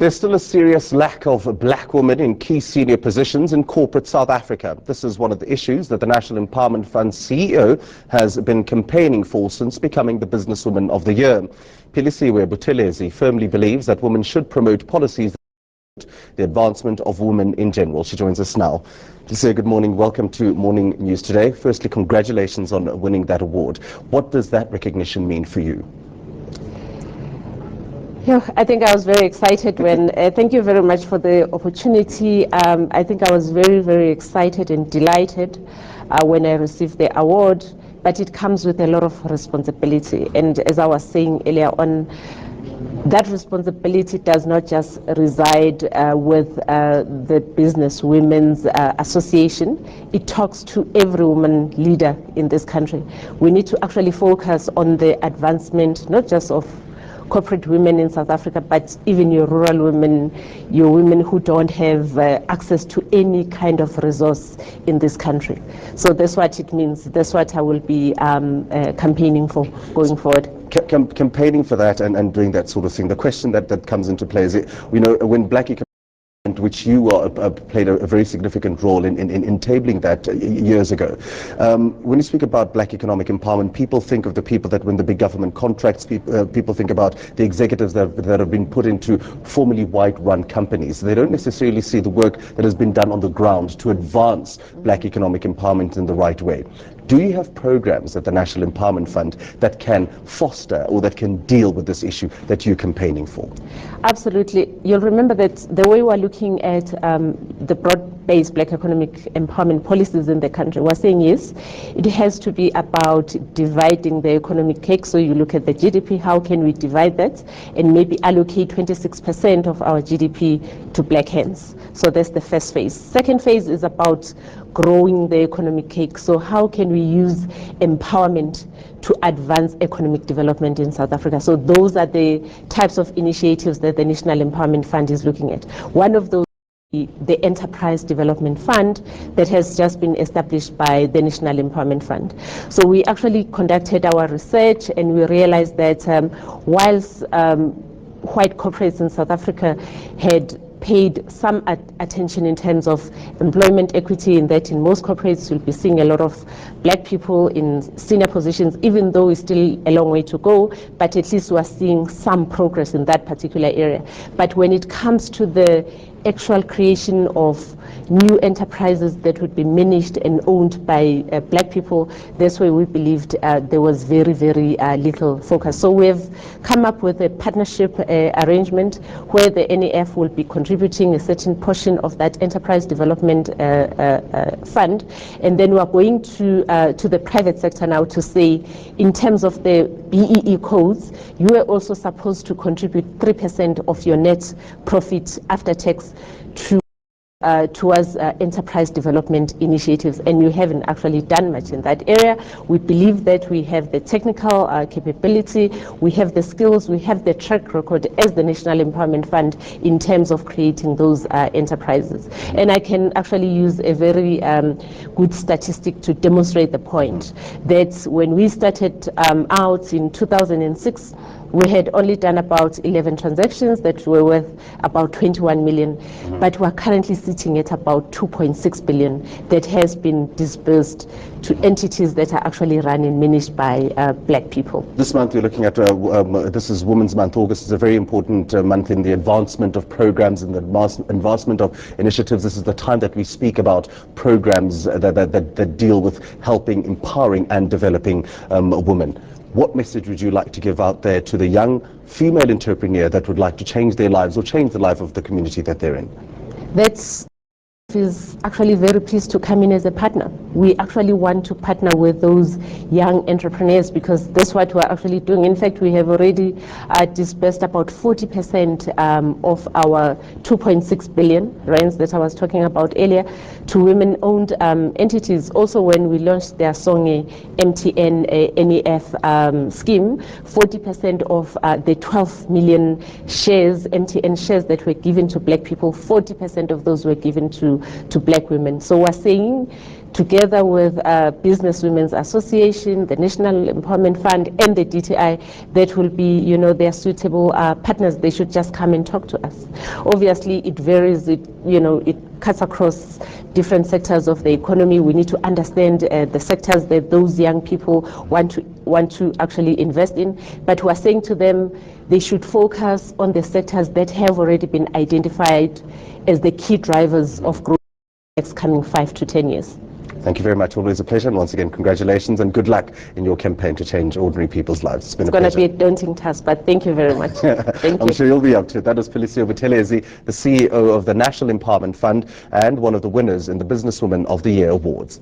There's still a serious lack of black women in key senior positions in corporate South Africa. This is one of the issues that the National Empowerment Fund's CEO has been campaigning for since becoming the Businesswoman of the Year. Philisiwe Buthelezi firmly believes that women should promote policies that the advancement of women in general. She joins us now. Philisiwe, good morning. Welcome to Morning News Today. Firstly, congratulations on winning that award. What does that recognition mean for you? Yeah, I think I was very excited when, thank you very much for the opportunity. I think I was very, very excited and delighted when I received the award, but it comes with a lot of responsibility. And as I was saying earlier on, that responsibility does not just reside with the Business Women's Association. It talks to every woman leader in this country. We need to actually focus on the advancement, not just of corporate women in South Africa, but even your rural women, your women who don't have access to any kind of resource in this country. So that's what it means. That's what I will be campaigning for going forward. Campaigning for that and doing that sort of thing. The question that comes into play is, when Black economic, which you played a very significant role in tabling that years ago. When you speak about Black economic empowerment, people think of the people that win the big government contracts. People think about the executives that have been put into formerly white-run companies. They don't necessarily see the work that has been done on the ground to advance Black economic empowerment in the right way. Do you have programs at the National Empowerment Fund that can foster or that can deal with this issue that you're campaigning for? Absolutely. You'll remember that the way we're looking at the broad-based Black economic empowerment policies in the country, we're saying yes, it has to be about dividing the economic cake. So you look at the GDP, how can we divide that and maybe allocate 26% of our GDP to Black hands. So that's the first phase. Second phase is about growing the economic cake. So how can we use empowerment to advance economic development in South Africa? So those are the types of initiatives that the National Empowerment Fund is looking at. One of those is the Enterprise Development Fund that has just been established by the National Empowerment Fund. So we actually conducted our research and we realized that whilst white corporates in South Africa had paid some attention in terms of employment equity, in that in most corporates you'll be seeing a lot of Black people in senior positions, even though it's still a long way to go, but at least we're seeing some progress in that particular area. But when it comes to the actual creation of new enterprises that would be managed and owned by Black people, that's where we believed there was very, very little focus. So we have come up with a partnership arrangement where the NEF will be contributing a certain portion of that enterprise development fund, and then we are going to the private sector now to say, in terms of the BEE codes, you are also supposed to contribute 3% of your net profit after tax towards enterprise development initiatives, and you haven't actually done much in that area. We believe that we have the technical capability, we have the skills, we have the track record as the National Empowerment Fund in terms of creating those enterprises. And I can actually use a very good statistic to demonstrate the point that when we started out in 2006, we had only done about 11 transactions that were worth about 21 million, but we're currently sitting at about 2.6 billion that has been disbursed to entities that are actually run and managed by Black people. This month you're looking at, this is Women's Month. August is a very important month in the advancement of programs and the advancement of initiatives. This is the time that we speak about programs that deal with helping, empowering and developing women. What message would you like to give out there to the young female entrepreneur that would like to change their lives or change the life of the community that they're in? That's is actually very pleased to come in as a partner. We actually want to partner with those young entrepreneurs because that's what we're actually doing. In fact, we have already disbursed about 40% of our 2.6 billion rands that I was talking about earlier to women-owned entities. Also, when we launched their Songe MTN NEF scheme, 40% of the 12 million shares, MTN shares that were given to Black people, 40% of those were given to Black women. So we're saying together with Business Women's Association, the National Empowerment Fund, and the DTI, that will be, you know, their suitable partners. They should just come and talk to us. Obviously, it varies. It, you know, it cuts across different sectors of the economy. We need to understand the sectors that those young people want to actually invest in. But we are saying to them, they should focus on the sectors that have already been identified as the key drivers of growth in the next coming 5 to 10 years. Thank you very much. Always a pleasure. And once again, congratulations and good luck in your campaign to change ordinary people's lives. It's been a pleasure. It's going to be a daunting task, but thank you very much. Thank I'm you. sure you'll be up to it. That is Felicia Buthelezi, the CEO of the National Empowerment Fund and one of the winners in the Businesswoman of the Year Awards.